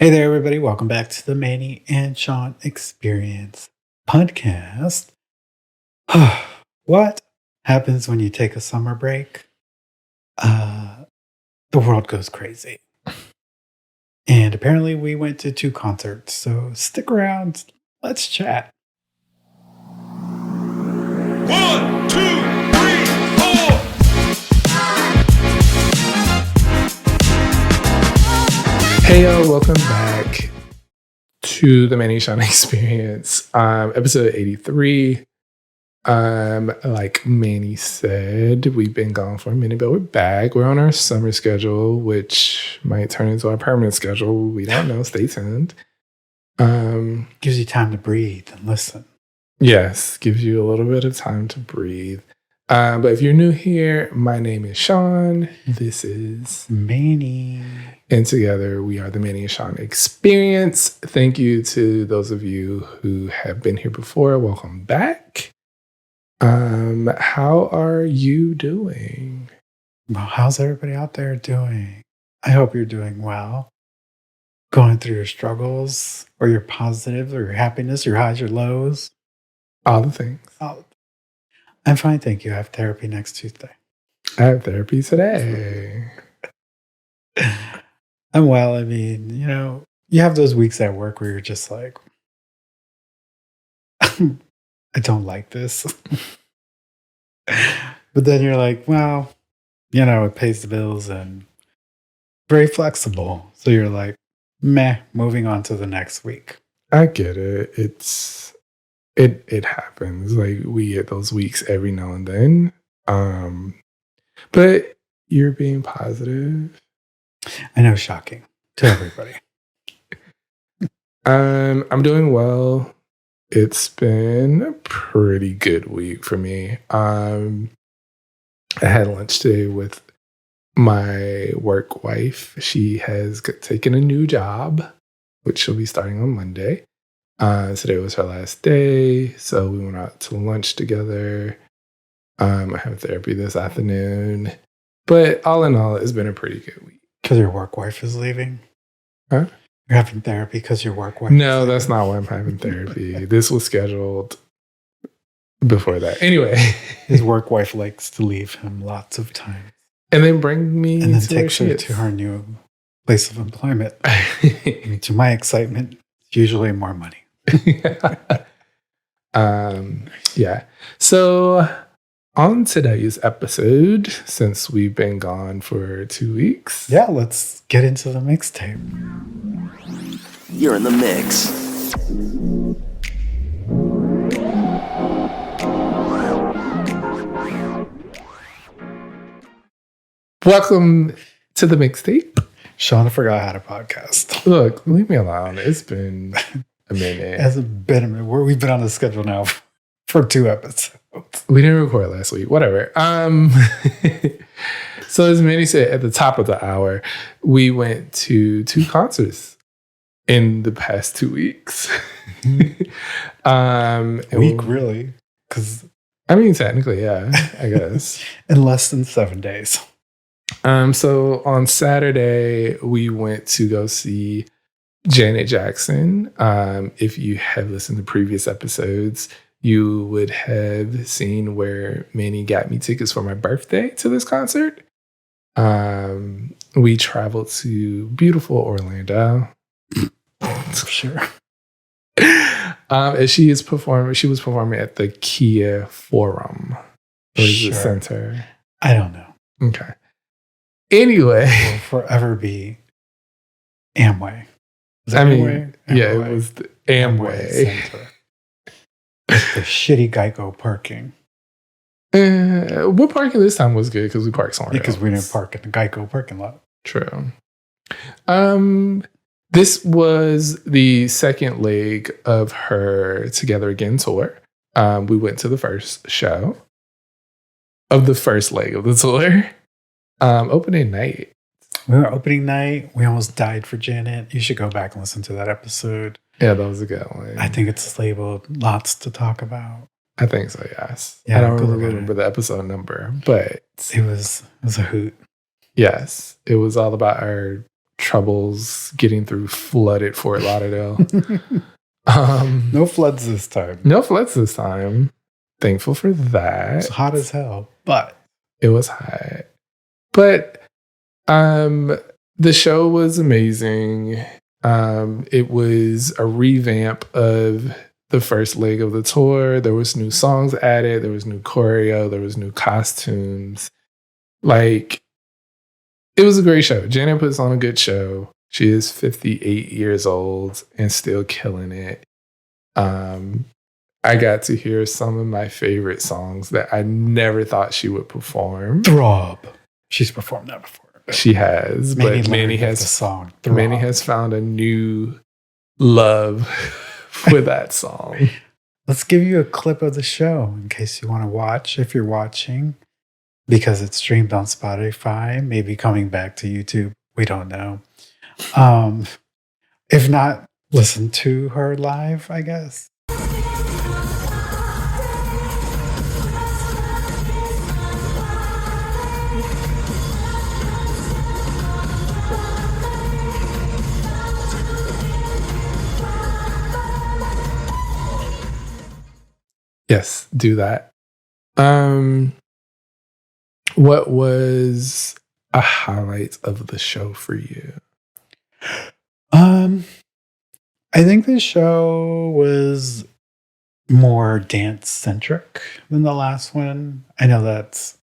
Hey there, everybody. Welcome back to the Manny and Sean Experience podcast. What happens when you take a summer break? Uh, the world goes crazy. And apparently, we went to 2 concerts. So stick around. Let's chat. 1, 2, 3, 4. Hey yo, welcome back to the Manny Sean Experience, episode 83. Like Manny said, we've been gone for a minute, but we're back. We're on our summer schedule, which might turn into our permanent schedule. We don't know. Stay tuned. Gives you time to breathe and listen. Yes, gives you a little bit of time to breathe. But if you're new here, my name is Sean. This is Manny. And together we are the Manny and Sean Experience. Thank you to those of you who have been here before. Welcome back. How are you doing? Well, how's everybody out there doing? I hope you're doing well. Going through your struggles or your positives or your happiness, your highs, your lows. All the things. I'm fine, thank you. I have therapy next Tuesday. I have therapy today. I'm well. I mean, you have those weeks at work where you're just like, I don't like this. But then you're like, well, it pays the bills and very flexible. So you're like, meh, moving on to the next week. I get it. It happens. Like we get those weeks every now and then. But you're being positive. I know, shocking to everybody. I'm doing well. It's been a pretty good week for me. I had lunch today with my work wife. She has taken a new job, which she'll be starting on Monday. Today was her last day, so we went out to lunch together. I have therapy this afternoon. But all in all, it's been a pretty good week. Because your work wife is leaving? Huh? You're having therapy because your work wife No, that's not why I'm having therapy. This was scheduled before that. Anyway. His work wife likes to leave him lots of times. And then bring me and then to takes her to her new place of employment. To my excitement, it's usually more money. Yeah. So on today's episode, since we've been gone for 2 weeks. Yeah, let's get into the mixtape. You're in the mix. Welcome to the mixtape. Sean forgot how to podcast. Look, leave me alone. It's been a minute. It hasn't been a minute. We've been on the schedule now for 2 episodes. We didn't record last week. Whatever. So as Manny said at the top of the hour, we went to 2 concerts in the past 2 weeks. Week, really? Because I mean, technically, yeah, I guess. In less than 7 days. So on Saturday, we went to go see Janet Jackson. If you have listened to previous episodes, you would have seen where Manny got me tickets for my birthday to this concert. We traveled to beautiful Orlando. Sure. And she was performing at the Kia Forum. Or is it Sure. Center? I don't know. Okay. Anyway. It will forever be Amway. Is that I mean, Amway? yeah, Amway. it was the Amway. Center. The shitty Geico parking. What parking this time was good because we parked somewhere Because else. we didn't park in the Geico parking lot. True. This was the second leg of her Together Again tour. We went to the first show of the first leg of the tour. Opening night. We were opening night. We almost died for Janet. You should go back and listen to that episode. Yeah, that was a good one. I think it's labeled Lots to Talk About. I think so, yes. Yeah, I don't go look really at remember the episode number, but It was a hoot. yes, it was all about our troubles getting through flooded Fort Lauderdale. No floods this time. No floods this time. Thankful for that. It's hot as hell, but it was hot. But the show was amazing. It was a revamp of the first leg of the tour. There was new songs added. There was new choreo. There was new costumes. Like, it was a great show. Janet puts on a good show. She is 58 years old and still killing it. I got to hear some of my favorite songs that I never thought she would perform. Throb. She's performed that before. She has, but Manny has found a new love for that song. Let's give you a clip of the show in case you want to watch, if you're watching, because it's streamed on Spotify, maybe coming back to YouTube. We don't know. If not, listen to her live, I guess. Yes, do that. What was a highlight of the show for you? I think the show was more dance centric than the last one. I know that's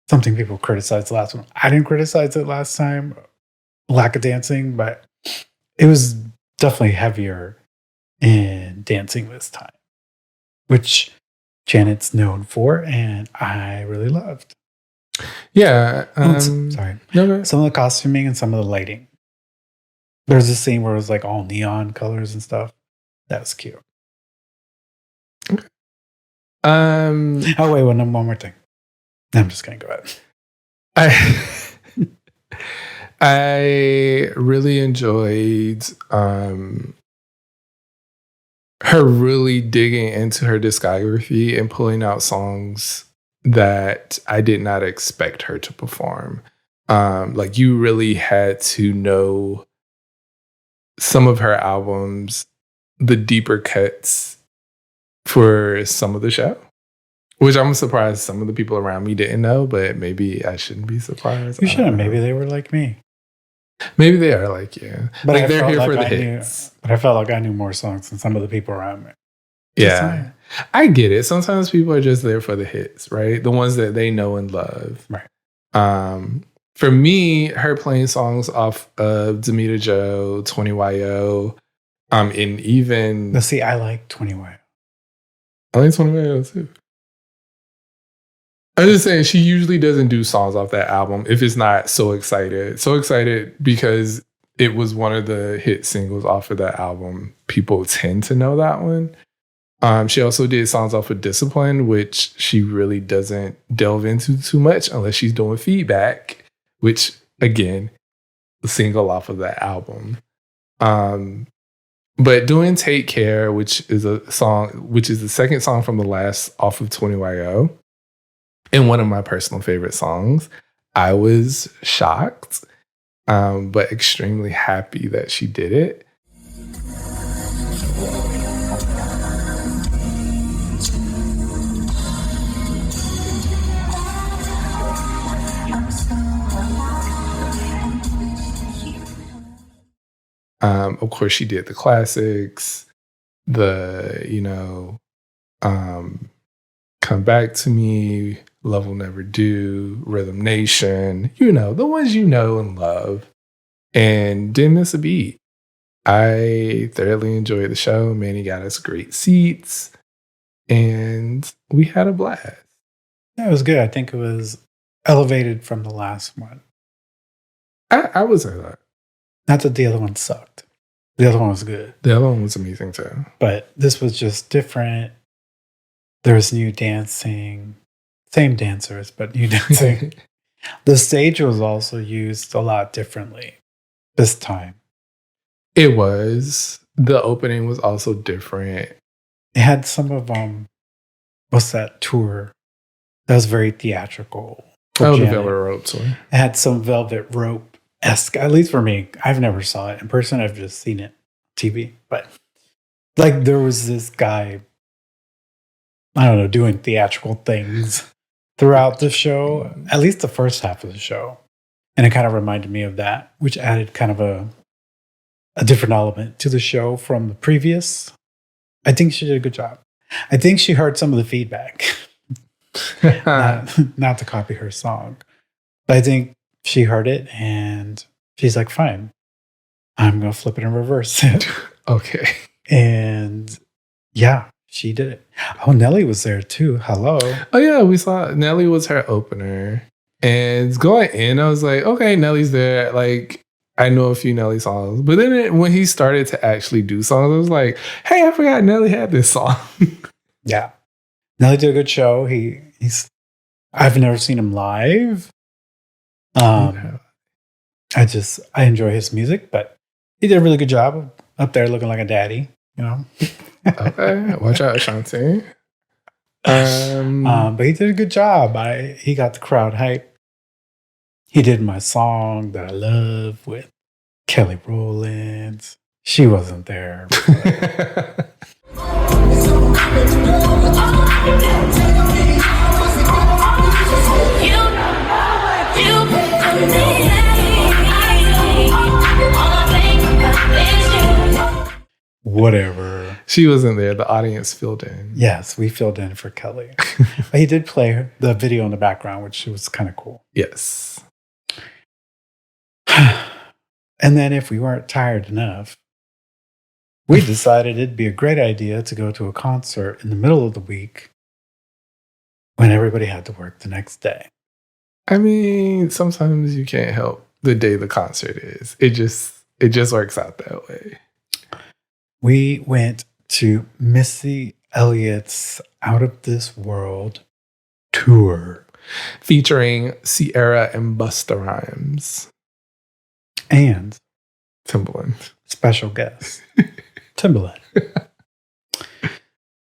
something people criticized the last one. I didn't criticize it last time, lack of dancing, but it was definitely heavier in dancing this time, which Janet's known for, and I really loved. Yeah. Sorry. No. Some of the costuming and some of the lighting. There's a scene where it was like all neon colors and stuff. That was cute. Okay. Oh, wait, one more thing. I'm just going to go ahead. I really enjoyed her really digging into her discography and pulling out songs that I did not expect her to perform. Like, you really had to know some of her albums, the deeper cuts for some of the show, which I'm surprised some of the people around me didn't know, but maybe I shouldn't be surprised. You shouldn't. Maybe they were like me. Maybe they are like you. But like, they're here for the hits. But I felt like I knew more songs than some of the people around me. Yeah. I get it. Sometimes people are just there for the hits, right? The ones that they know and love. Right. For me, her playing songs off of Demita Joe, 20YO, and even... Let's see, I like 20YO. I like 20YO too. I'm just saying, she usually doesn't do songs off that album if it's not So Excited. So Excited because it was one of the hit singles off of that album. People tend to know that one. She also did songs off of Discipline, which she really doesn't delve into too much unless she's doing Feedback, which, again, the single off of that album. But doing Take Care, which is the second song from the last off of 20YO, and one of my personal favorite songs, I was shocked, but extremely happy that she did it. Of course, she did the classics, Come Back to Me, Love Will Never Do, Rhythm Nation, the ones you know and love, and didn't miss a beat. I thoroughly enjoyed the show. Manny got us great seats, and we had a blast. Yeah, it was good. I think it was elevated from the last one. I would say that. Not that the other one sucked. The other one was good. The other one was amazing too. But this was just different. There was new dancing. Same dancers, but new dancing. The stage was also used a lot differently this time. It was. The opening was also different. It had some of, what's that tour? That was very theatrical. Oh, the Velvet Rope tour. It had some Velvet Rope esque, at least for me. I've never saw it in person. I've just seen it on TV. But like there was this guy, I don't know, doing theatrical things throughout the show, at least the first half of the show. And it kind of reminded me of that, which added kind of a different element to the show from the previous. I think she did a good job. I think she heard some of the feedback, not to copy her song. But I think she heard it and she's like, fine, I'm going to flip it and reverse it. Okay. And yeah, she did it. Oh, Nelly was there too. Hello. Oh, yeah. We saw Nelly was her opener. And going in, I was like, okay, Nelly's there. Like, I know a few Nelly songs. But then when he started to actually do songs, I was like, hey, I forgot Nelly had this song. Yeah. Nelly did a good show. I've never seen him live. I enjoy his music, but he did a really good job up there looking like a daddy, you know. Okay. Watch out, Shanti. But he did a good job. He got the crowd hype. He did my song that I love with Kelly Rowland. She wasn't there. Whatever. She wasn't there. The audience filled in. Yes, we filled in for Kelly. But he did play the video in the background, which was kind of cool. Yes. And then if we weren't tired enough, we decided it'd be a great idea to go to a concert in the middle of the week when everybody had to work the next day. I mean, sometimes you can't help the day the concert is. It just works out that way. We went to Missy Elliott's Out of This World tour. Featuring Ciara and Busta Rhymes. And Timbaland. Special guest, Timbaland.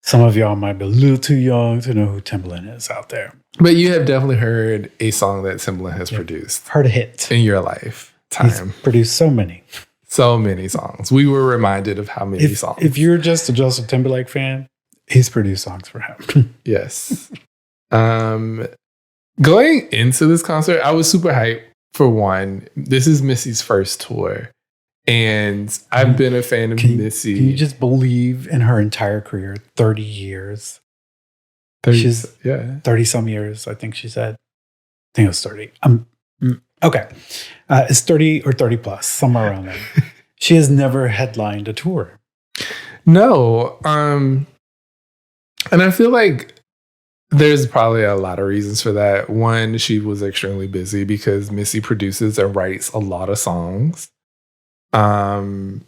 Some of y'all might be a little too young to know who Timbaland is out there. But you have definitely heard a song that Timbaland has produced. Heard a hit. In your lifetime. He's produced so many. So many songs. We were reminded of how many songs. If you're just a Justin Timberlake fan, he's produced songs for him. Yes. Going into this concert, I was super hyped. For one, this is Missy's first tour. And I've been a fan of Missy. Can you just believe in her entire career? 30 years. 30 some years, I think she said. I think it was 30. Okay. It's 30 or 30 plus, somewhere around there. She has never headlined a tour. No. And I feel like there's probably a lot of reasons for that. One, she was extremely busy because Missy produces and writes a lot of songs. And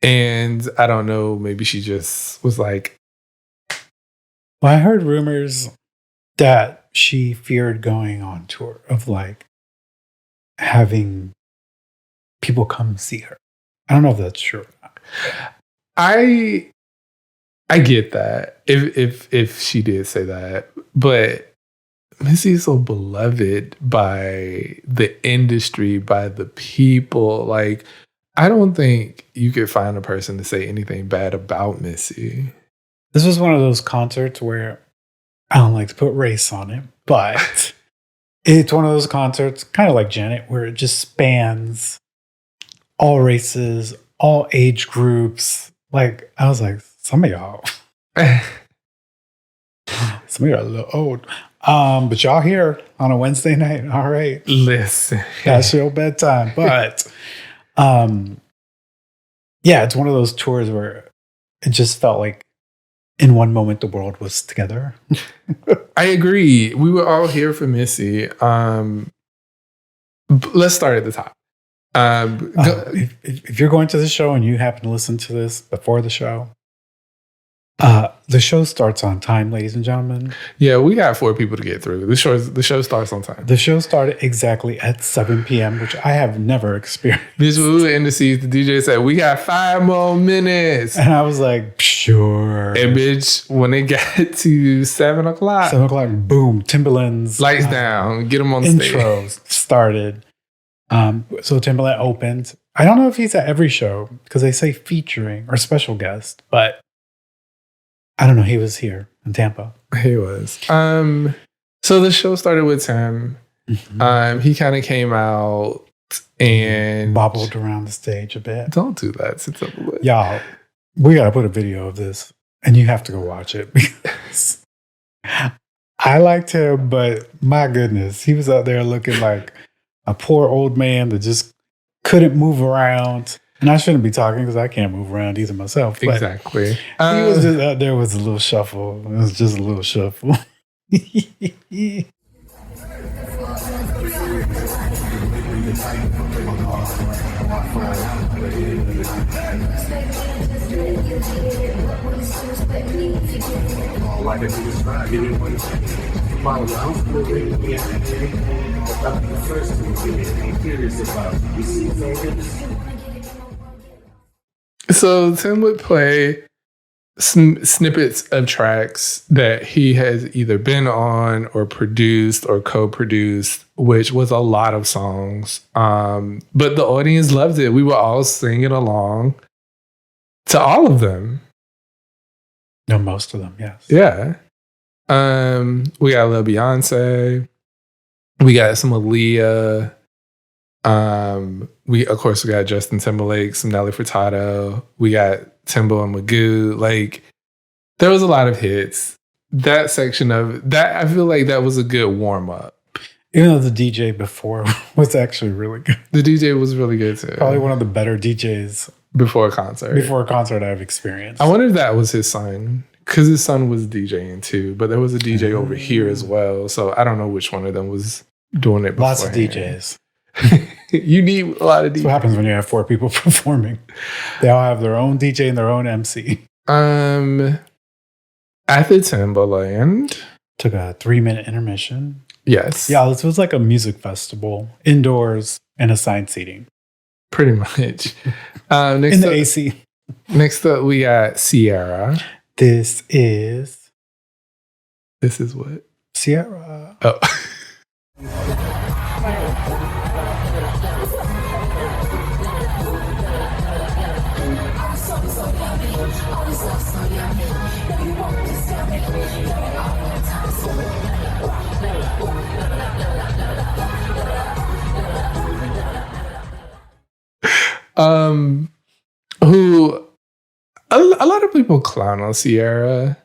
I don't know, maybe she just was like... Well, I heard rumors that she feared going on tour, of like having people come see her. I don't know if that's true or not. I get that if she did say that, but Missy is so beloved by the industry, by the people. Like, I don't think you could find a person to say anything bad about Missy. This was one of those concerts where I don't like to put race on it, but it's one of those concerts, kind of like Janet, where it just spans all races, all age groups. Like, I was like, some of y'all are a little old. But y'all here on a Wednesday night. All right. Listen. That's your bedtime. But yeah, it's one of those tours where it just felt like in one moment the world was together. I agree. We were all here for Missy. Let's start at the top. If you're going to the show and you happen to listen to this before the show starts on time, ladies and gentlemen. Yeah, we got 4 people to get through. The show starts on time. The show started exactly at 7 p.m., which I have never experienced. This was in the seat. The DJ said, we got 5 more minutes. And I was like, sure. And bitch, when it got to 7 o'clock. 7 o'clock, boom, Timbaland's lights down. Get them on the intro stage. started. So Timbaland opened. I don't know if he's at every show because they say featuring or special guest, but I don't know. He was here in Tampa. He was. So the show started with Tim. Mm-hmm. He kind of came out and Bobbled around the stage a bit. Don't do that. Y'all, we got to put a video of this and you have to go watch it because I liked him, but my goodness, he was out there looking like a poor old man that just couldn't move around. And I shouldn't be talking because I can't move around either myself. But exactly. He was just out there with a little shuffle. It was just a little shuffle. So Tim would play snippets of tracks that he has either been on or produced or co-produced, which was a lot of songs. But the audience loved it. We were all singing along to all of them. No, most of them, yes. Yeah. We got a little Beyonce. We got some Aaliyah. We got Justin Timberlake, some Nelly Furtado. We got Timbo and Magoo. Like, there was a lot of hits. That section of that, I feel like that was a good warm up. Even though the DJ before was actually really good. The DJ was really good too. Probably one of the better DJs before a concert. I've experienced. I wonder if that was his son, because his son was DJing too. But there was a DJ over here as well. So I don't know which one of them was doing it. Lots of DJs. You need a lot of DJs. That's what happens when you have 4 people performing. They all have their own DJ and their own MC. At the Timbaland. Took a 3-minute intermission. Yes. Yeah, this was like a music festival, indoors and assigned seating. Pretty much. In the AC. Next up, we got Ciara. This is what? Ciara. Oh. Who a lot of people clown on Ciara,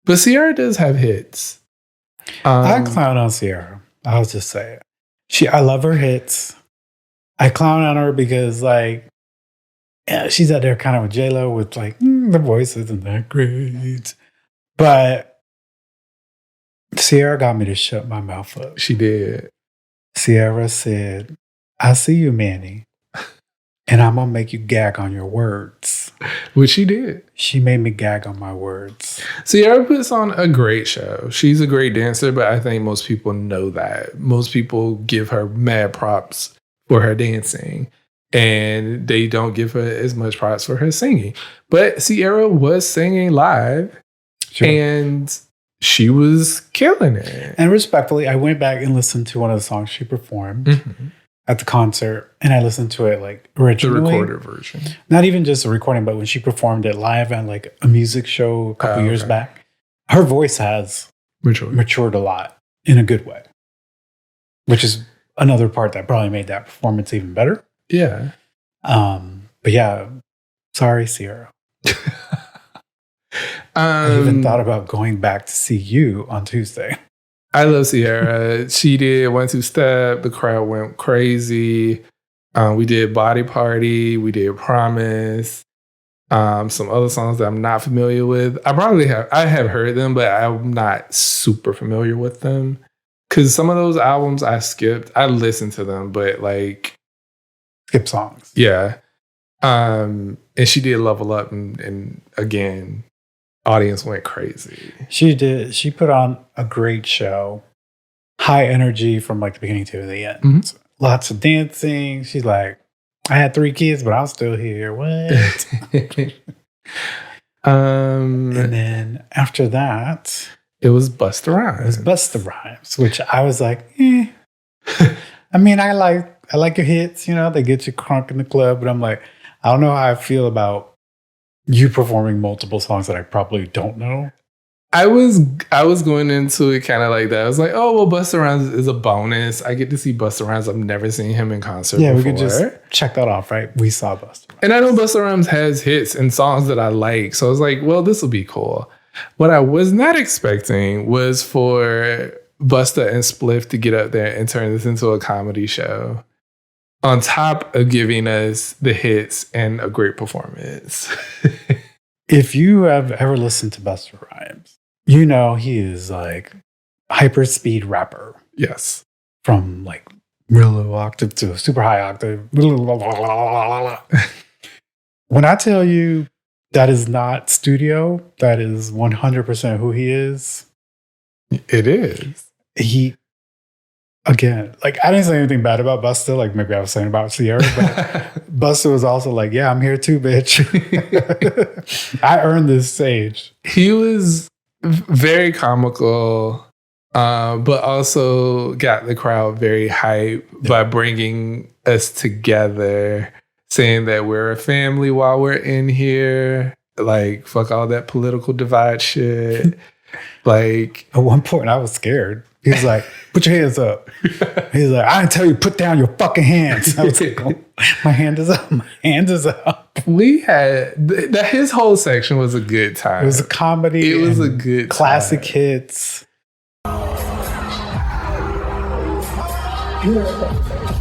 but Ciara does have hits. I clown on Ciara. I'll just say it. I love her hits. I clown on her because, like, yeah, she's out there kind of with J-Lo with, like, the voice isn't that great. But Ciara got me to shut my mouth up. She did. Ciara said, I see you, Manny, and I'm going to make you gag on your words. Which she did. She made me gag on my words. Ciara puts on a great show. She's a great dancer, but I think most people know that. Most people give her mad props for her dancing, and they don't give her as much props for her singing. But Ciara was singing live, sure, and she was killing it. And respectfully, I went back and listened to one of the songs she performed at the concert, and I listened to it like originally. The recorded version. Not even just a recording, but when she performed it live at like a music show a couple years back, her voice has matured a lot in a good way, which is another part that probably made that performance even better. Yeah. But yeah, sorry, Ciara. I even thought about going back to see you on Tuesday. I love Ciara. She did 1 2 Step. The crowd went crazy. We did Body Party. We did Promise. Some other songs that I'm not familiar with. I have heard them, but I'm not super familiar with them. Because some of those albums I skipped. I listened to them, but like... Skip songs. Yeah. And she did Level Up, and again, audience went crazy. She did. She put on a great show. High energy from like the beginning to the end. Mm-hmm. Lots of dancing. She's like, I had 3 kids, but I'm still here. What? And then after that, it was Busta Rhymes. Which I was like, I mean, I I like your hits, you know, they get you crunk in the club, but I'm like, I don't know how I feel about you performing multiple songs that I probably don't know. I was going into it kind of like that. I was like, oh, well, Busta Rhymes is a bonus. I get to see Busta Rhymes. I've never seen him in concert before. We could just check that off, right? We saw Busta Rhymes. And I know Busta Rhymes has hits and songs that I like. So I was like, well, this will be cool. What I was not expecting was for Busta and Spliff to get up there and turn this into a comedy show on top of giving us the hits and a great performance. If you have ever listened to Busta Rhymes, you know he is like hyper speed rapper. Yes. From like real low octave to super high octave. When I tell you that is not studio, that is 100% who he is. It is. He, again, like I didn't say anything bad about Busta, like maybe I was saying about Ciara, but Busta was also like, yeah, I'm here too, bitch. I earned this stage. He was very comical, but also got the crowd very hype by bringing us together, saying that we're a family while we're in here. Like, fuck all that political divide shit. Like, at one point, I was scared. He was like, put your hands up. He was like, I didn't tell you, put down your fucking hands. I was like, oh, my hand is up. My hand is up. We had, his whole section was a good time. It was a comedy. It was a good classic time. Hits.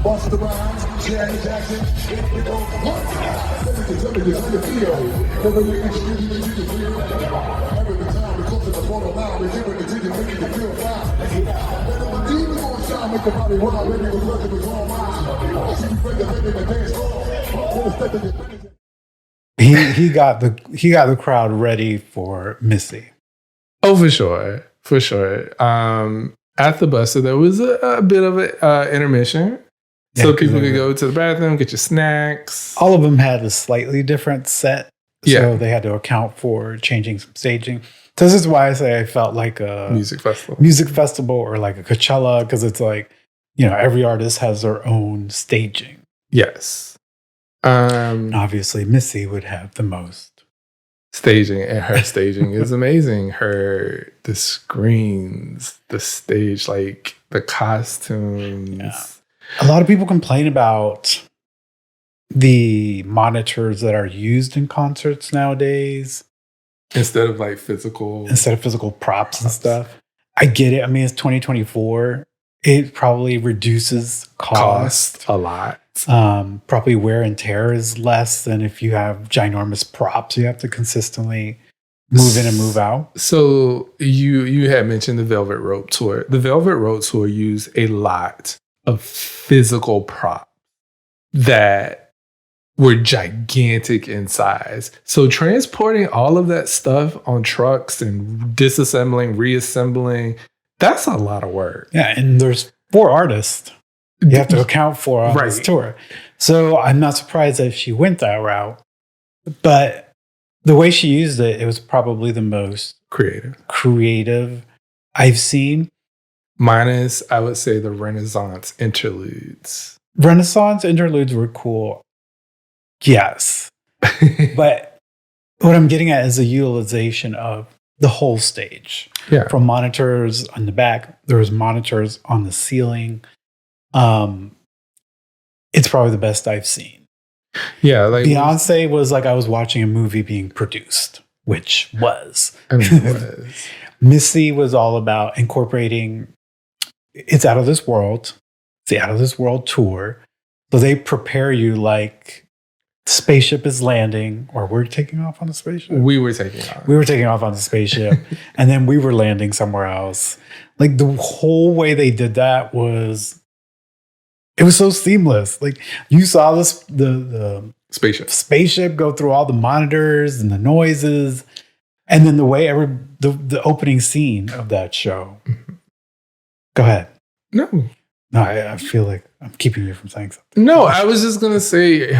Busta Rhymes, Ciara Jackson, He got the crowd ready for Missy. Oh, for sure. For sure. After Busta, there was a bit of an intermission. So people could go to the bathroom, get your snacks. All of them had a slightly different set. So they had to account for changing some staging. So this is why I say I felt like a music festival or like a Coachella, because it's like, you know, every artist has their own staging. Yes. Obviously, Missy would have the most staging, and her staging is amazing. The screens, the stage, like the costumes. Yeah. A lot of people complain about the monitors that are used in concerts nowadays. Instead of physical props and stuff. I get it. I mean, it's 2024. It probably reduces cost a lot. Probably wear and tear is less than if you have ginormous props. You have to consistently move in and move out. So you had mentioned the Velvet Rope Tour. The Velvet Rope Tour used a lot of physical props that were gigantic in size. So transporting all of that stuff on trucks and disassembling, reassembling, that's a lot of work. Yeah, and there's 4 artists you have to account for on this tour. So I'm not surprised that she went that route. But the way she used it, it was probably the most creative I've seen. Minus, I would say, the Renaissance interludes. Renaissance interludes were cool. Yes. But what I'm getting at is the utilization of the whole stage. Yeah. From monitors on the back, there was monitors on the ceiling. It's probably the best I've seen. Yeah. Like Beyonce was like I was watching a movie being produced, which was. I mean, it was. Missy was all about incorporating It's Out of This World. It's the Out of This World tour. So they prepare you like spaceship is landing, or we're taking off on the spaceship. We were taking off. We were taking off on the spaceship, and then we were landing somewhere else. Like the whole way they did that was, it was so seamless. Like you saw this the spaceship go through all the monitors and the noises, and then the way the opening scene of that show. Mm-hmm. Go ahead. No, I feel like I'm keeping you from saying something. No, I was just going to say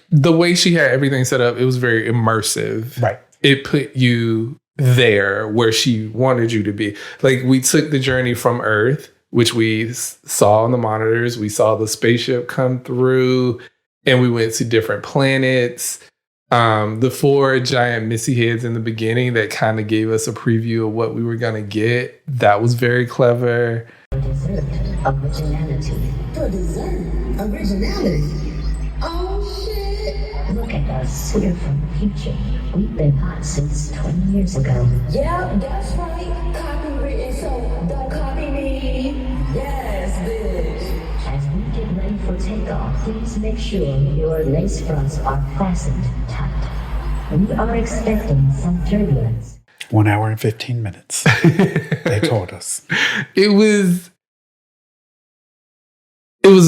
the way she had everything set up, it was very immersive. Right. It put you there where she wanted you to be. Like we took the journey from Earth which we saw on the monitors. We saw the spaceship come through, and we went to different planets. The 4 giant Missy heads in the beginning that kind of gave us a preview of what we were going to get. That was very clever. Dessert originality. For dessert originality. Oh shit! Look at us. We're from the future. We've been hot since 20 years ago. Yeah, that's right. Copywritten, so don't copy me. Yes, bitch. As we get ready for takeoff, please make sure your lace fronts are fastened tight. We are expecting some turbulence. 1 hour and 15 minutes. They told us. It was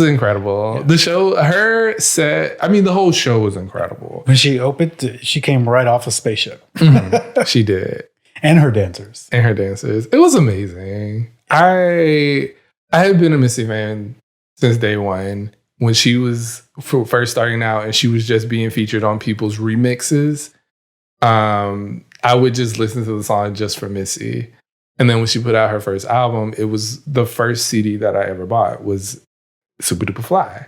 incredible. Yeah. The show, her set, I mean, the whole show was incredible. When she opened, she came right off a spaceship. Mm-hmm. She did. And her dancers. It was amazing. I had been a Missy fan since day one when she was first starting out and she was just being featured on people's remixes. I would just listen to the song just for Missy. And then when she put out her first album, it was the first CD that I ever bought was Super Duper Fly.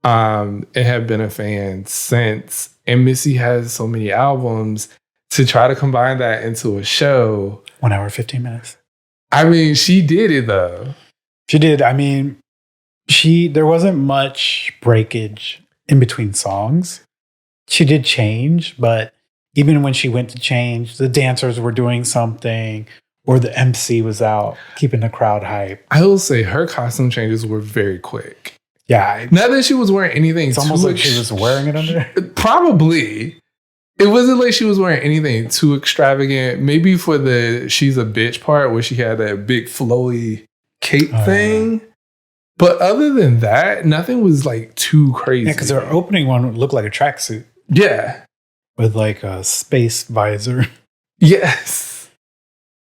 And have been a fan since. And Missy has so many albums. To try to combine that into a show. 1 hour, 15 minutes. I mean, she did it though. She did. I mean, there wasn't much breakage in between songs. She did change, but even when she went to change, the dancers were doing something or the MC was out keeping the crowd hype. I will say her costume changes were very quick. Yeah. Not that she was wearing anything. It's almost like she was wearing it under. Probably. It wasn't like she was wearing anything too extravagant. Maybe for the She's a Bitch part where she had that big flowy cape thing. But other than that, nothing was like too crazy. Yeah, because her opening one looked like a tracksuit. Yeah. With like a space visor. Yes.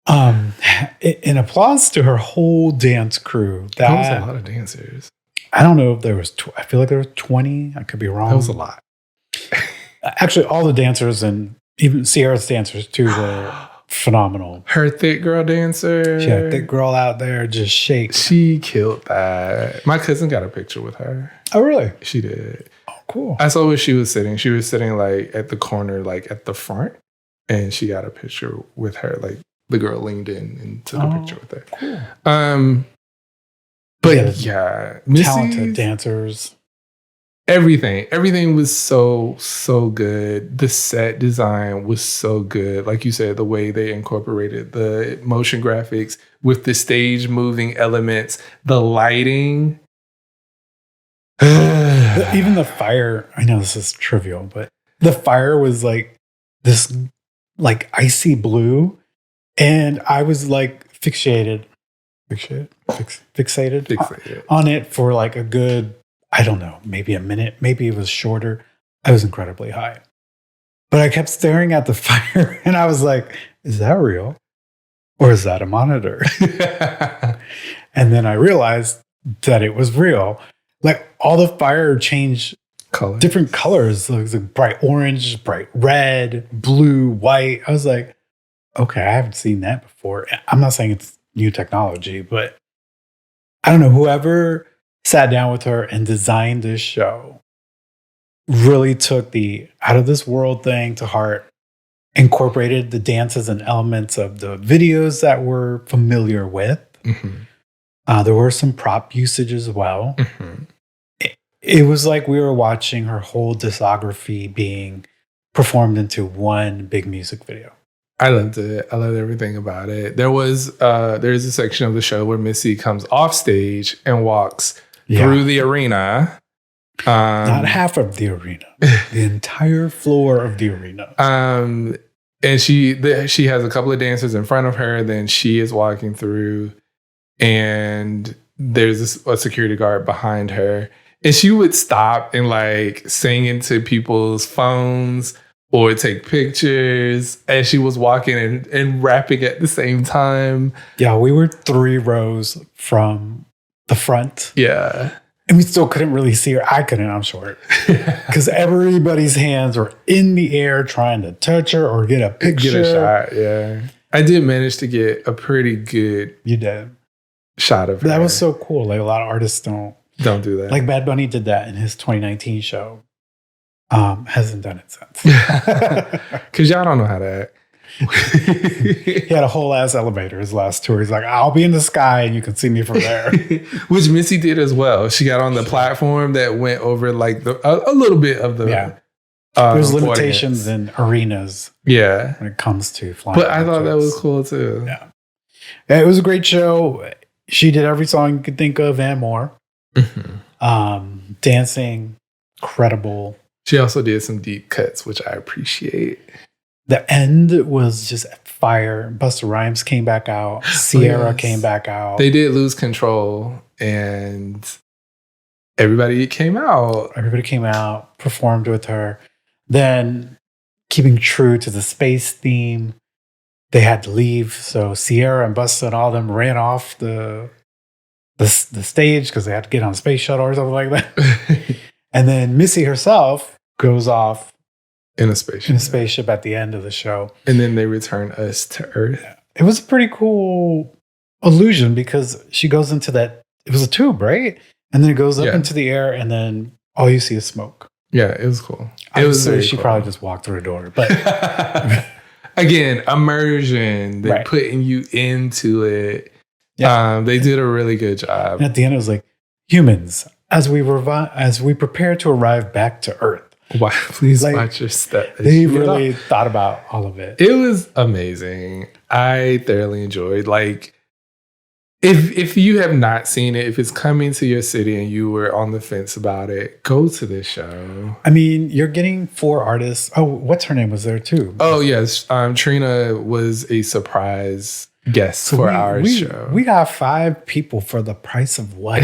In applause to her whole dance crew. That was a lot of dancers. I don't know if there was, I feel like there was 20. I could be wrong. That was a lot. Actually, all the dancers and even Ciara's dancers too were phenomenal. Her thick girl dancer. She had a thick girl out there just shake. She killed that. My cousin got a picture with her. Oh, really? She did. Oh, cool. I saw where she was sitting. She was sitting like at the corner, like at the front. And she got a picture with her. Like the girl leaned in and took a picture with her. Cool. But yeah. Talented dancers. Everything was so good. The set design was so good. Like you said, the way they incorporated the motion graphics with the stage moving elements, the lighting. Even the fire, I know this is trivial, but the fire was like this like icy blue. And I was like fixated on it for like a good, I don't know, maybe a minute, maybe it was shorter. I was incredibly high. But I kept staring at the fire and I was like, is that real? Or is that a monitor? And then I realized that it was real. Like all the fire changed different colors. It was like bright orange, bright red, blue, white. I was like, okay, I haven't seen that before. I'm not saying it's new technology, but I don't know, whoever sat down with her and designed this show really took the out of this world thing to heart, incorporated the dances and elements of the videos that we're familiar with. Mm-hmm. There were some prop usage as well. Mm-hmm. It was like we were watching her whole discography being performed into one big music video. I loved it. I loved everything about it. There's a section of the show where Missy comes off stage and walks through the arena. Not half of the arena, the entire floor of the arena. And she has a couple of dancers in front of her. Then she is walking through, and there's a security guard behind her. And she would stop and like sing into people's phones or take pictures as she was walking and rapping at the same time. Yeah, we were 3 rows from the front. Yeah. And we still couldn't really see her. I couldn't, I'm short. Because everybody's hands were in the air trying to touch her or get a picture. Get a shot, yeah. I did manage to get a pretty good You did. shot of her. That was so cool. Like a lot of artists don't do that. Like Bad Bunny did that in his 2019 show. Hasn't done it since. Because y'all don't know how to act. He had a whole ass elevator his last tour. He's like, I'll be in the sky and you can see me from there. Which Missy did as well. She got on the platform that went over like a little bit of the There's limitations in arenas when it comes to flying. But I thought that was cool too. Yeah. It was a great show. She did every song you could think of and more. Mm-hmm. Dancing, incredible. She also did some deep cuts, which I appreciate. The end was just fire. Busta Rhymes came back out. Ciara came back out. They did lose control, and everybody came out. Everybody came out, performed with her. Then, keeping true to the space theme, they had to leave. So Ciara and Busta and all of them ran off the stage because they had to get on a space shuttle or something like that. And then Missy herself goes off in a spaceship at the end of the show. And then they return us to Earth. It was a pretty cool illusion because she goes into that, it was a tube, right? And then it goes up into the air and then all you see is smoke. Yeah, it was cool. She probably just walked through a door. But again, immersion. They're putting you into it. Yeah. They did a really good job. And at the end, it was like, humans, as we prepare to arrive back to Earth. Why? Please watch your step. They really thought about all of it. It was amazing. I thoroughly enjoyed. Like, if you have not seen it, if it's coming to your city and you were on the fence about it, go to this show. I mean, you're getting 4 artists. Oh, what's her name was there too? Oh yes, Trina was a surprise guest for our show. We got 5 people for the price of 1.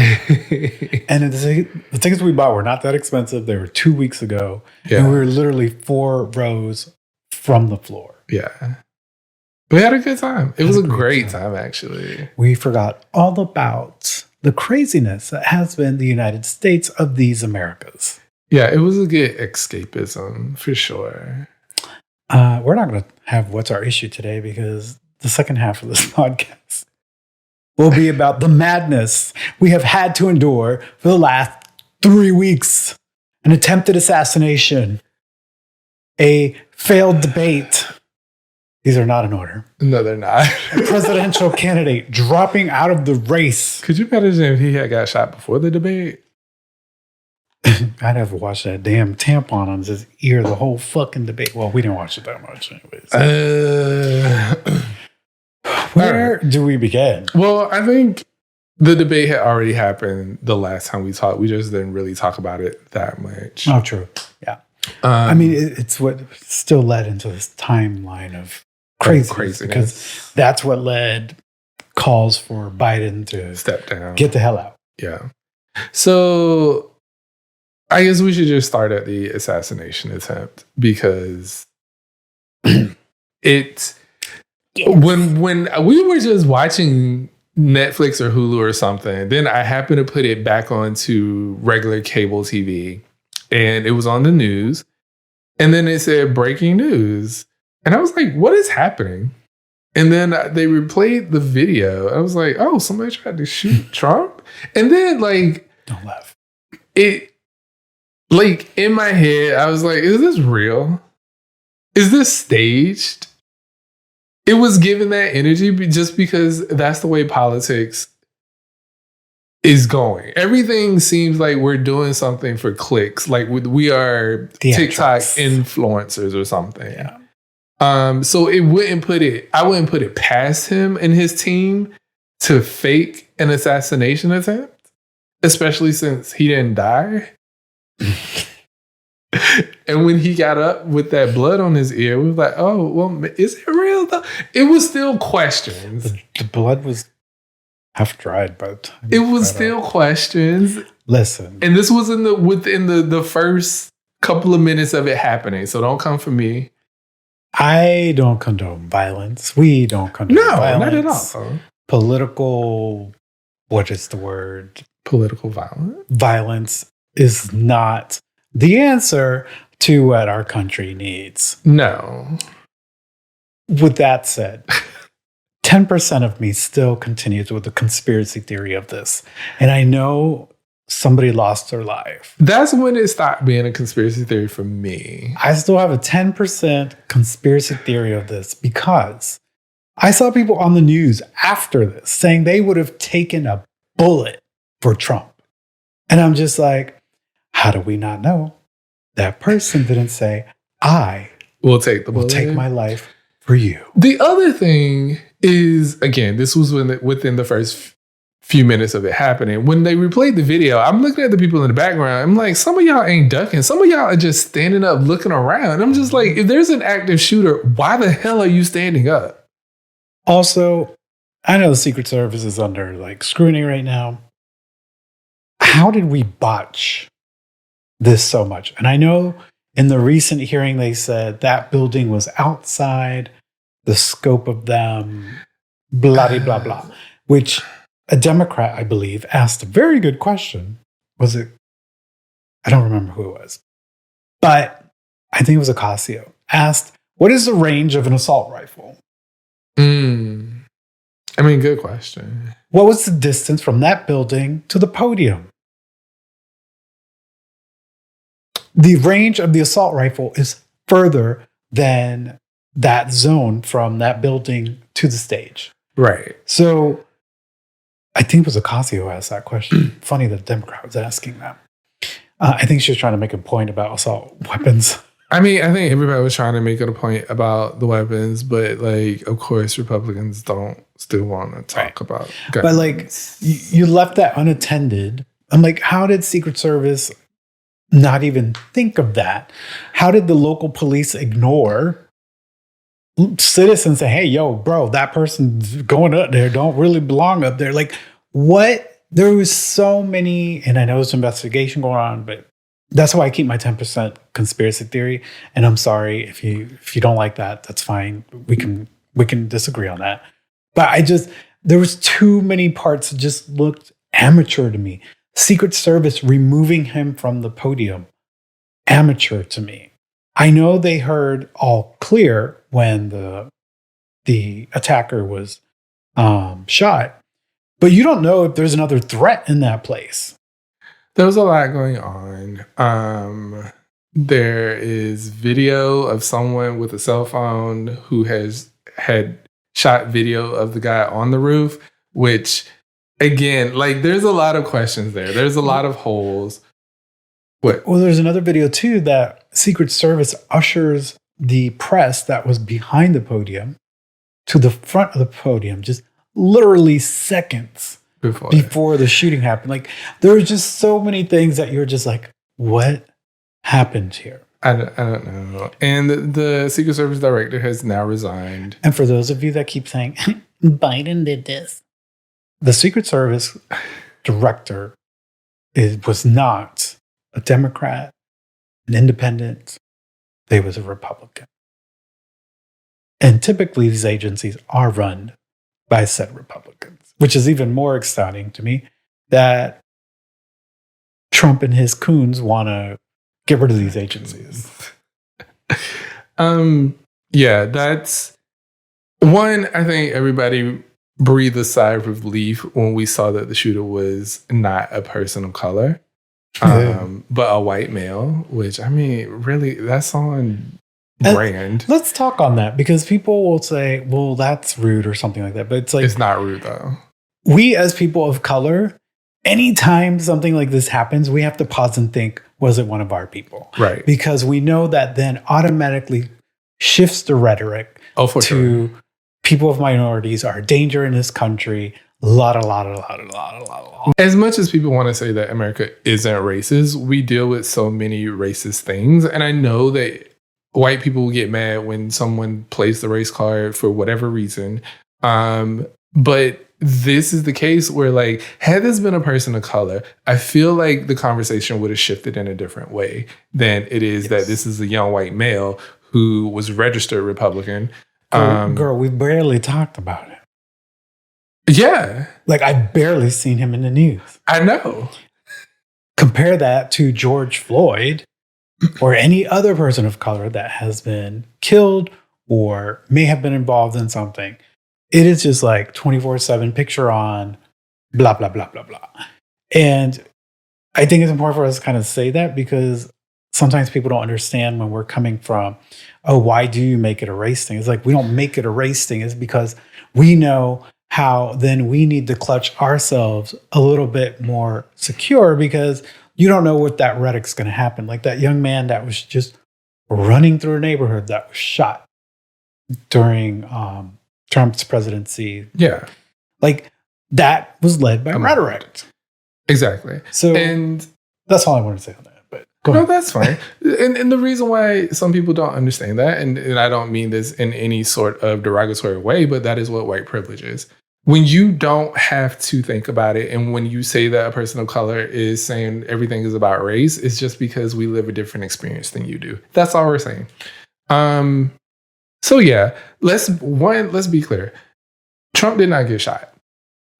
And the tickets we bought were not that expensive. They were 2 weeks ago. Yeah. And we were literally 4 rows from the floor. Yeah. We had a good time. It was a great time, actually. We forgot all about the craziness that has been the United States of these Americas. Yeah, it was a good escapism, for sure. We're not going to have What's Our Issue today because the second half of this podcast will be about the madness we have had to endure for the last 3 weeks. An attempted assassination, a failed debate. These are not in order. No, they're not. A presidential candidate dropping out of the race. Could you imagine if he had got shot before the debate? I'd have to watch that damn tampon on his ear the whole fucking debate. Well, we didn't watch it that much anyways. Where do we begin? Well, I think the debate had already happened the last time we talked. We just didn't really talk about it that much. Oh, true. Yeah. I mean, it's what still led into this timeline of craziness because that's what led calls for Biden to step down, get the hell out. Yeah. So I guess we should just start at the assassination attempt because when we were just watching Netflix or Hulu or something, then I happened to put it back onto regular cable TV and it was on the news. And then it said breaking news. And I was like, what is happening? And then they replayed the video. I was like, oh, somebody tried to shoot Trump. And then don't laugh. It in my head, I was like, is this real? Is this staged? It was given that energy just because that's the way politics is going. Everything seems like we're doing something for clicks. Like we are TikTok influencers or something. Yeah. So I wouldn't put it past him and his team to fake an assassination attempt, especially since he didn't die. And when he got up with that blood on his ear, we were like, oh, well, is it real though? It was still questions. The blood was half dried by the time. It was still questions. Listen. And this was within the first couple of minutes of it happening. So don't come for me. I don't condone violence. We don't condone violence. Not at all. Political, what is the word? Political violence. Violence is not the answer to what our country needs. No. With that said, 10% of me still continues with the conspiracy theory of this. And I know somebody lost their life. That's when it stopped being a conspiracy theory for me. I still have a 10% conspiracy theory of this because I saw people on the news after this saying they would have taken a bullet for Trump. And I'm just like, how do we not know? That person didn't say, I We'll take the will bullet. take my life for you. The other thing is, again, this was within the first few minutes of it happening. When they replayed the video, I'm looking at the people in the background. I'm like, some of y'all ain't ducking. Some of y'all are just standing up looking around. I'm just like, if there's an active shooter, why the hell are you standing up? Also, I know the Secret Service is under like scrutiny right now. How did we botch this so much? And I know in the recent hearing, they said that building was outside the scope of them, blah, blah, blah, blah, which a Democrat, I believe, asked a very good question. Was it? I don't remember who it was, but I think it was Ocasio, asked, what is the range of an assault rifle? I mean, good question. What was the distance from that building to the podium? The range of the assault rifle is further than that zone from that building to the stage. Right. So I think it was Ocasio who asked that question. Funny that a Democrat was asking that. I think she was trying to make a point about assault weapons. I mean, I think everybody was trying to make it a point about the weapons, but like, of course, Republicans don't still want to talk about guns. But like, you left that unattended. I'm like, how did Secret Service not even think of that? How did the local police ignore citizens say, hey, yo, bro, that person's going up there, don't really belong up there? Like, what? There was so many, and I know there's investigation going on, but that's why I keep my 10% conspiracy theory. And I'm sorry if you don't like that, that's fine. We can disagree on that. But there was too many parts that just looked amateur to me. Secret Service removing him from the podium, amateur to me. I know they heard all clear when the attacker was shot, but you don't know if there's another threat in that place. There was a lot going on. There is video of someone with a cell phone who had shot video of the guy on the roof, which, again, like, there's a lot of questions there. There's a lot of holes. What? Well, there's another video, too, that Secret Service ushers the press that was behind the podium to the front of the podium, just literally seconds before the shooting happened. Like, there were just so many things that you're just like, what happened here? I don't know. And the Secret Service director has now resigned. And for those of you that keep saying, Biden did this, the Secret Service director was not a Democrat, an independent. They was a Republican. And typically these agencies are run by said Republicans, which is even more exciting to me that Trump and his coons want to get rid of these agencies. Yeah, that's one. I think everybody breathed a sigh of relief when we saw that the shooter was not a person of color, but a white male, which, I mean, really, that's on brand. Let's talk on that, because people will say, well, that's rude or something like that. But it's like, it's not rude, though. We as people of color, anytime something like this happens, we have to pause and think, was it one of our people? Right. Because we know that then automatically shifts the rhetoric to sure. People of minorities are a danger in this country. A lot. As much as people want to say that America isn't racist, we deal with so many racist things. And I know that white people will get mad when someone plays the race card for whatever reason. But this is the case where, like, had this been a person of color, I feel like the conversation would have shifted in a different way than it is that this is a young white male who was registered Republican. Girl, we barely talked about it. Yeah. Like, I barely seen him in the news. I know. Compare that to George Floyd or any other person of color that has been killed or may have been involved in something. it is just like 24/7 picture on, blah, blah, blah, blah, blah. And I think it's important for us to kind of say that because sometimes people don't understand when we're coming from, oh, why do you make it a race thing? It's like, we don't make it a race thing. It's because we know how then we need to clutch ourselves a little bit more secure because you don't know what that rhetoric's going to happen. Like that young man that was just running through a neighborhood that was shot during Trump's presidency. Yeah. Like that was led by rhetoric. Exactly. So and that's all I wanted to say on that. But go no, ahead. that's fine. and the reason why some people don't understand that, and I don't mean this in any sort of derogatory way, but that is what white privilege is. When you don't have to think about it, and when you say that a person of color is saying everything is about race, it's just because we live a different experience than you do. That's all we're saying. So yeah, let's be clear. Trump did not get shot.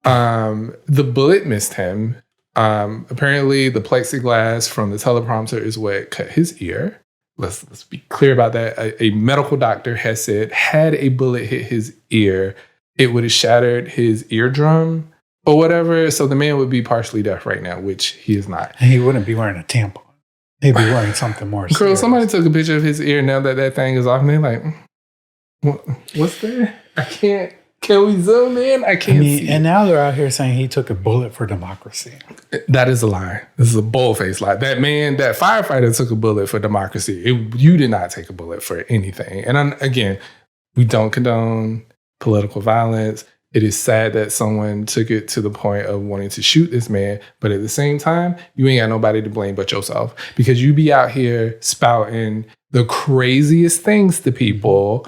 The bullet missed him. Apparently the plexiglass from the teleprompter is what cut his ear. Let's be clear about that. A medical doctor has said had a bullet hit his ear, it would have shattered his eardrum or whatever. So the man would be partially deaf right now, which he is not. And he wouldn't be wearing a tampon. He'd be wearing something more Girl, serious. somebody took a picture of his ear now that thing is off, and they're like, what's that? I can't. Can we zoom in? I can't see. And now they're out here saying he took a bullet for democracy. That is a lie. This is a bull-faced lie. That man, that firefighter took a bullet for democracy. You did not take a bullet for anything. And again, we don't condone political violence. It is sad that someone took it to the point of wanting to shoot this man. But at the same time, you ain't got nobody to blame but yourself. Because you be out here spouting the craziest things to people.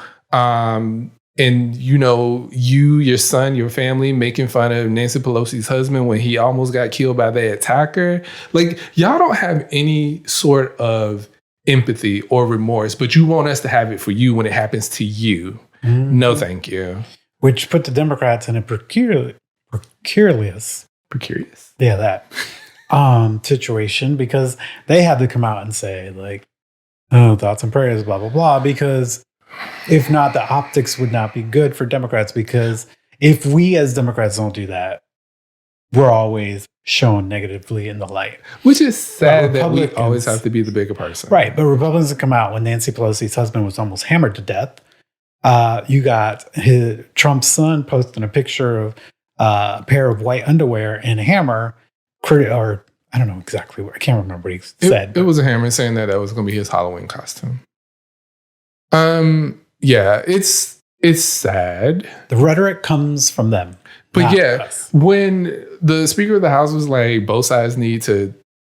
And, you know, your son, your family making fun of Nancy Pelosi's husband when he almost got killed by the attacker. Like, y'all don't have any sort of empathy or remorse, but you want us to have it for you when it happens to you. Mm-hmm. No, thank you. Which put the Democrats in a precarious. Yeah, that situation because they had to come out and say, like, oh, thoughts and prayers, blah, blah, blah, because if not, the optics would not be good for Democrats because if we as Democrats don't do that, we're always shown negatively in the light. Which is sad that we always have to be the bigger person. Right. But Republicans have come out when Nancy Pelosi's husband was almost hammered to death. You got Trump's son posting a picture of a pair of white underwear and a hammer, or I don't know exactly what, I can't remember what he said. It was a hammer saying that was going to be his Halloween costume. Yeah, it's sad. The rhetoric comes from them. But yeah, when the Speaker of the House was like, both sides need to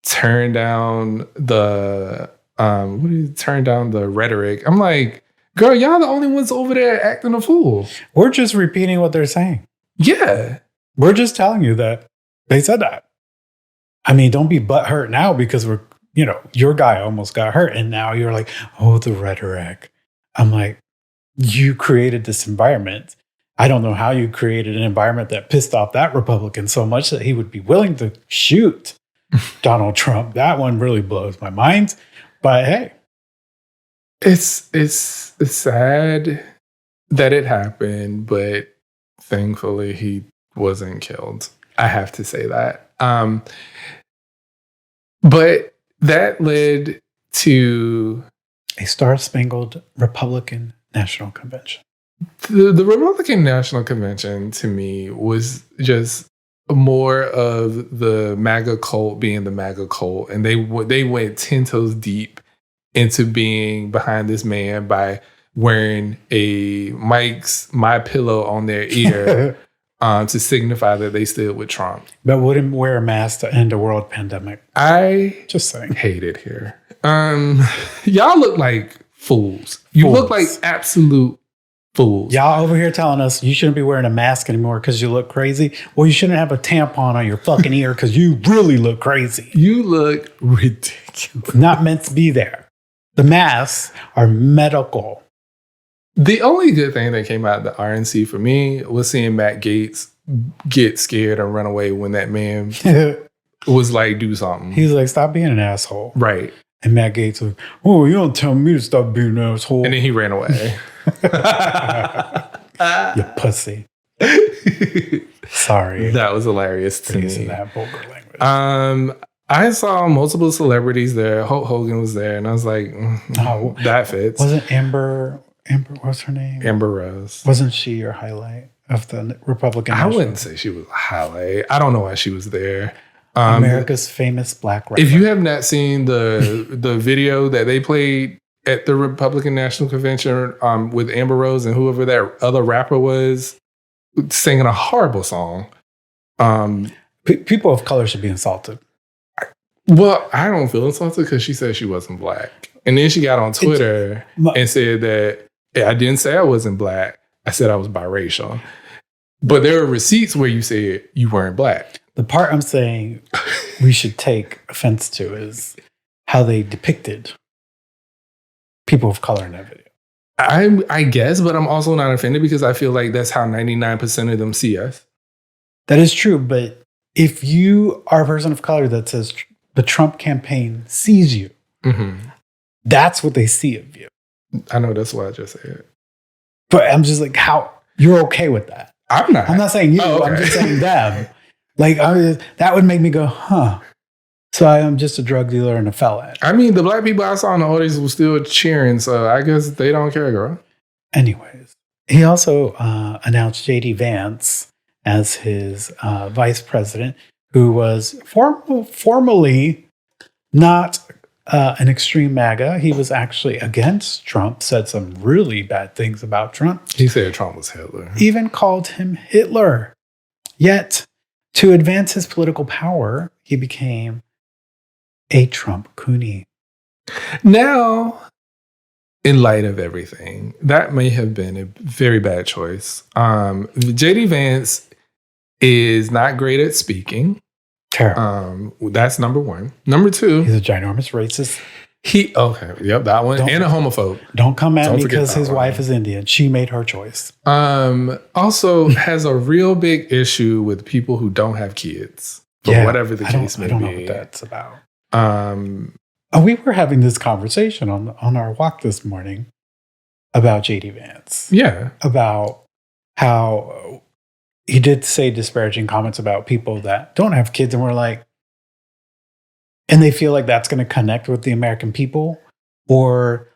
turn down the rhetoric. I'm like, girl, y'all the only ones over there acting a fool. We're just repeating what they're saying. Yeah. We're just telling you that they said that. I mean, don't be butthurt now because your guy almost got hurt. And now you're like, oh, the rhetoric. I'm like, you created this environment. I don't know how you created an environment that pissed off that Republican so much that he would be willing to shoot Donald Trump. That one really blows my mind. But hey. It's sad that it happened, but thankfully he wasn't killed. I have to say that. But that led to a Star-Spangled Republican National Convention. The Republican National Convention to me was just more of the MAGA cult being the MAGA cult, and they went 10 toes deep into being behind this man by wearing a My Pillow on their ear to signify that they stood with Trump. But wouldn't wear a mask to end a world pandemic. I just saying. Hate it here. Y'all look like fools. You look like absolute fools. Y'all over here telling us you shouldn't be wearing a mask anymore because you look crazy. Well, you shouldn't have a tampon on your fucking ear because you really look crazy. You look ridiculous. Not meant to be there. The masks are medical. The only good thing that came out of the RNC for me was seeing Matt Gaetz get scared and run away when that man was like, do something. He was like, stop being an asshole. Right. And Matt Gaetz was, oh, you don't tell me to stop being an asshole. And then he ran away. You pussy. Sorry. That was hilarious to Using me. that vulgar language. I saw multiple celebrities there. Hulk Hogan was there, and I was like, Oh, that fits. Wasn't Amber, what's her name? Amber Rose. Wasn't she your highlight of the Republican I National? wouldn't say she was a highlight. I don't know why she was there. America's famous black rapper. If you have not seen the video that they played at the Republican National Convention with Amber Rose and whoever that other rapper was singing a horrible song. People of color should be insulted. Well, I don't feel insulted because she said she wasn't black. And then she got on Twitter and said that I didn't say I wasn't black. I said I was biracial. But there are receipts where you said you weren't black. The part I'm saying we should take offense to is how they depicted people of color in that video. I guess, but I'm also not offended because I feel like that's how 99% of them see us. That is true, but if you are a person of color that says the Trump campaign sees you, that's what they see of you. I know, that's what I just said. But I'm just like, how you're okay with that? I'm not saying you. Oh, okay. I'm just saying them. Like that would make me go, huh? So I am just a drug dealer and a felon. I mean, the black people I saw in the audience were still cheering, so I guess they don't care, girl. Anyways, he also announced J.D. Vance as his vice president, who was formally not an extreme MAGA. He was actually against Trump, said some really bad things about Trump. He said Trump was Hitler. Even called him Hitler. Yet, to advance his political power, he became a Trump Cooney. Now, in light of everything, that may have been a very bad choice. J.D. Vance is not great at speaking. Terrible. That's number one. Number two, He's a ginormous racist. That one, and a homophobe. Don't come at Don't me forget because that his one. wife is Indian. She made her choice. Also has a real big issue with people who don't have kids, for whatever the case may I don't be. know what that's about. Um, We were having this conversation on our walk this morning about J.D. Vance. yeah, About how he did say disparaging comments about people that don't have kids, and we're like, and they feel like that's going to connect with the American people, or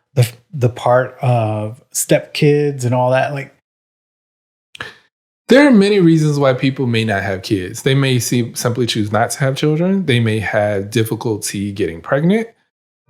the part of stepkids and all that. Like, there are many reasons why people may not have kids. They may simply choose not to have children. They may have difficulty getting pregnant.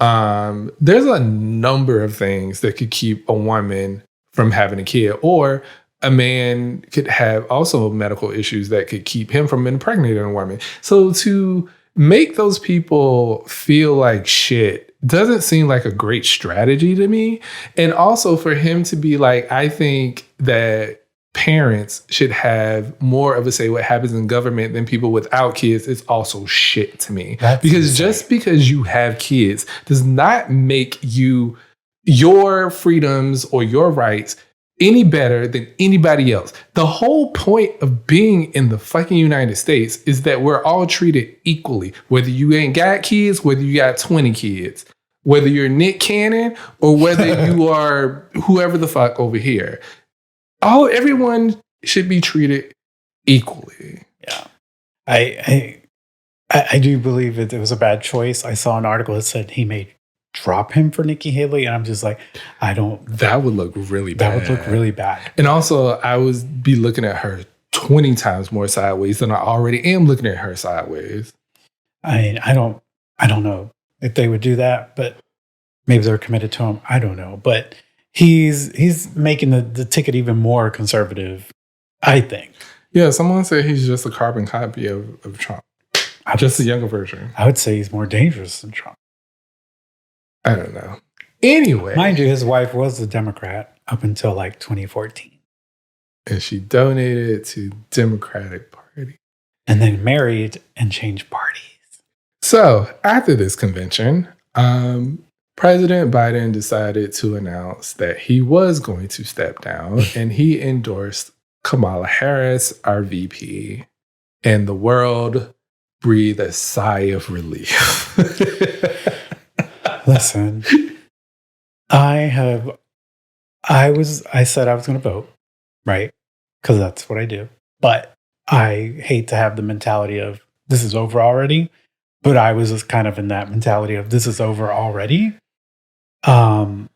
There's a number of things that could keep a woman from having a kid, or a man could have also medical issues that could keep him from impregnating a woman. So to make those people feel like shit doesn't seem like a great strategy to me. And also for him to be like, I think that parents should have more of a say what happens in government than people without kids is also shit to me. Because just because you have kids does not make your freedoms or your rights any better than anybody else. The whole point of being in the fucking United States is that we're all treated equally, whether you ain't got kids, whether you got 20 kids, whether you're Nick Cannon or whether you are whoever the fuck over here. Everyone should be treated equally. yeah, I do believe it was a bad choice. I saw an article that said he may drop him for Nikki Haley, and I'm just like, That would look really bad. That would look really bad. And also, I would be looking at her 20 times more sideways than I already am looking at her sideways. I mean, I don't know if they would do that, but maybe they're committed to him. I don't know, but he's making the ticket even more conservative, I think. Yeah, someone said he's just a carbon copy of Trump. Just a younger version. I would say he's more dangerous than Trump. I don't know. Anyway. Mind you, his wife was a Democrat up until like 2014. And she donated to Democratic Party. And then married and changed parties. So after this convention, President Biden decided to announce that he was going to step down and he endorsed Kamala Harris, our VP, and the world breathed a sigh of relief. Listen, I said I was going to vote, right? because that's what I do. But I hate to have the mentality of this is over already. But I was just kind of in that mentality of this is over already. Biden's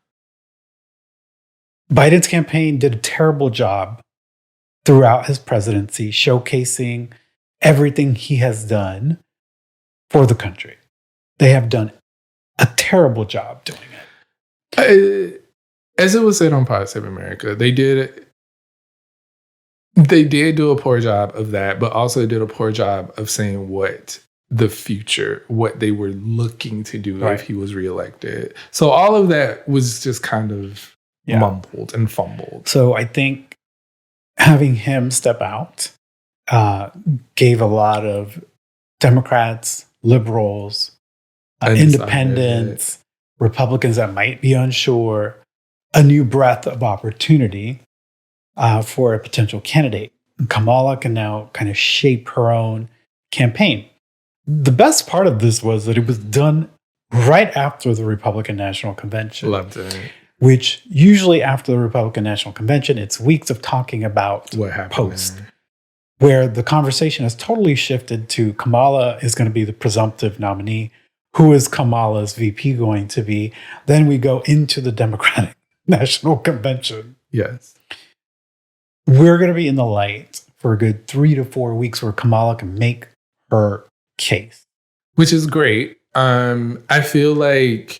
campaign did a terrible job throughout his presidency, showcasing everything he has done for the country. They have done a terrible job doing it. As it was said on Pod Save America, they did do a poor job of that, but also did a poor job of saying what the future, what they were looking to do if he was reelected. So all of that was just kind of mumbled and fumbled. So I think having him step out gave a lot of Democrats, liberals, independents, Republicans that might be unsure, a new breath of opportunity for a potential candidate. Kamala can now kind of shape her own campaign. The best part of this was that it was done right after the Republican National Convention. Loved it. Which usually after the Republican National Convention, it's weeks of talking about what happened post, where the conversation has totally shifted to Kamala is going to be the presumptive nominee. Who is Kamala's VP going to be? Then we go into the Democratic National Convention. Yes. We're going to be in the light for a good 3 to 4 weeks where Kamala can make her case. Which is great. I feel like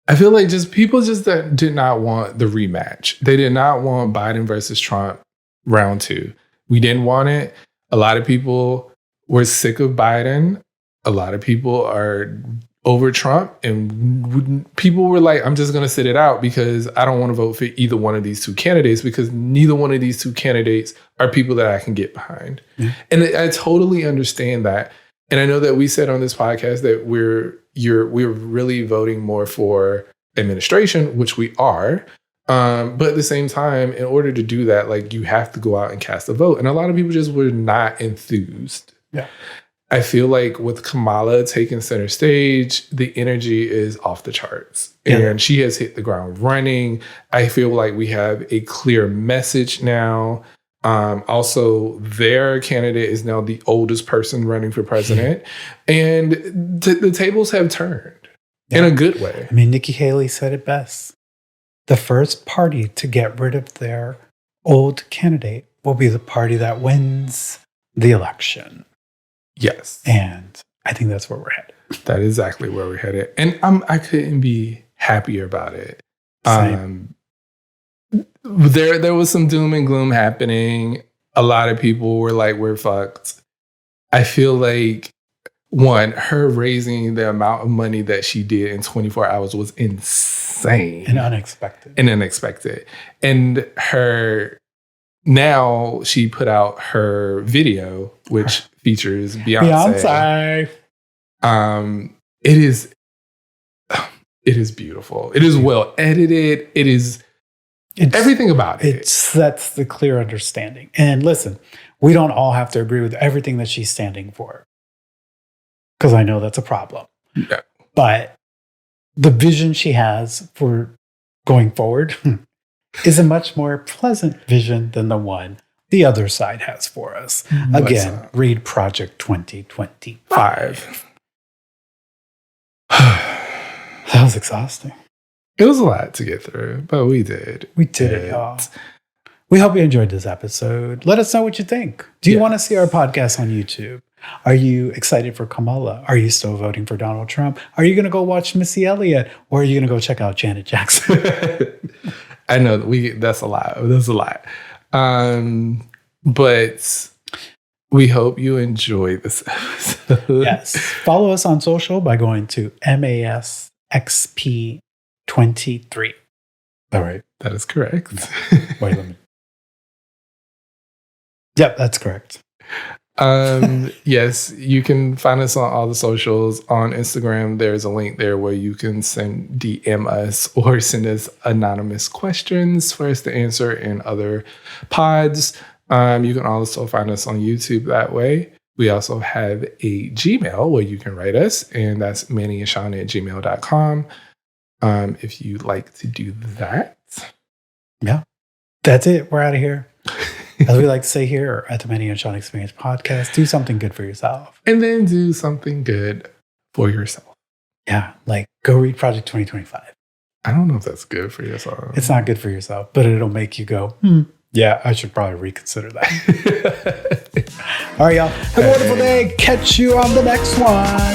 just people just that did not want the rematch. They did not want Biden versus Trump round 2. We didn't want it. A lot of people were sick of Biden. A lot of people are over Trump, and people were like, I'm just going to sit it out because I don't want to vote for either one of these two candidates because neither one of these two candidates are people that I can get behind. Mm-hmm. And I totally understand that. And I know that we said on this podcast that we're really voting more for administration, which we are. But at the same time, in order to do that, like you have to go out and cast a vote. And a lot of people just were not enthused. Yeah. I feel like with Kamala taking center stage, the energy is off the charts. Yeah. And she has hit the ground running. I feel like we have a clear message now. Also, their candidate is now the oldest person running for president. And the tables have turned in a good way. I mean, Nikki Haley said it best. The first party to get rid of their old candidate will be the party that wins the election. Yes. And I think that's where we're headed. That is exactly where we're headed. And I couldn't be happier about it. There was some doom and gloom happening. A lot of people were like, we're fucked. I feel like, one, her raising the amount of money that she did in 24 hours was insane. And unexpected. And now she put out her video, which features Beyonce. It is beautiful. It is well edited. It's everything about it. It sets the clear understanding. And listen, we don't all have to agree with everything that she's standing for. Because I know that's a problem. Yeah. But the vision she has for going forward is a much more pleasant vision than the one the other side has for us. Again, read Project 2025. That was exhausting. It was a lot to get through, but we did. We did it, y'all. We hope you enjoyed this episode. Let us know what you think. Do you want to see our podcast on YouTube? Are you excited for Kamala? Are you still voting for Donald Trump? Are you going to go watch Missy Elliott? Or are you going to go check out Janet Jackson? I know that's a lot. That's a lot. But we hope you enjoy this episode. Yes. Follow us on social by going to MASXP23. All right. That is correct. Wait, let me. Yep, that's correct. Yes, you can find us on all the socials. On Instagram, there's a link there where you can DM us or send us anonymous questions for us to answer in other pods. You can also find us on YouTube that way. We also have a Gmail where you can write us, and that's mannyandsean@gmail.com. If you'd like to do that. Yeah. That's it. We're out of here. As we like to say here at the Manny and Sean Experience podcast, do something good for yourself. And then do something good for yourself. Yeah, like go read Project 2025. I don't know if that's good for yourself. It's not good for yourself, but it'll make you go, yeah, I should probably reconsider that. All right, y'all. Have a wonderful day. Catch you on the next one.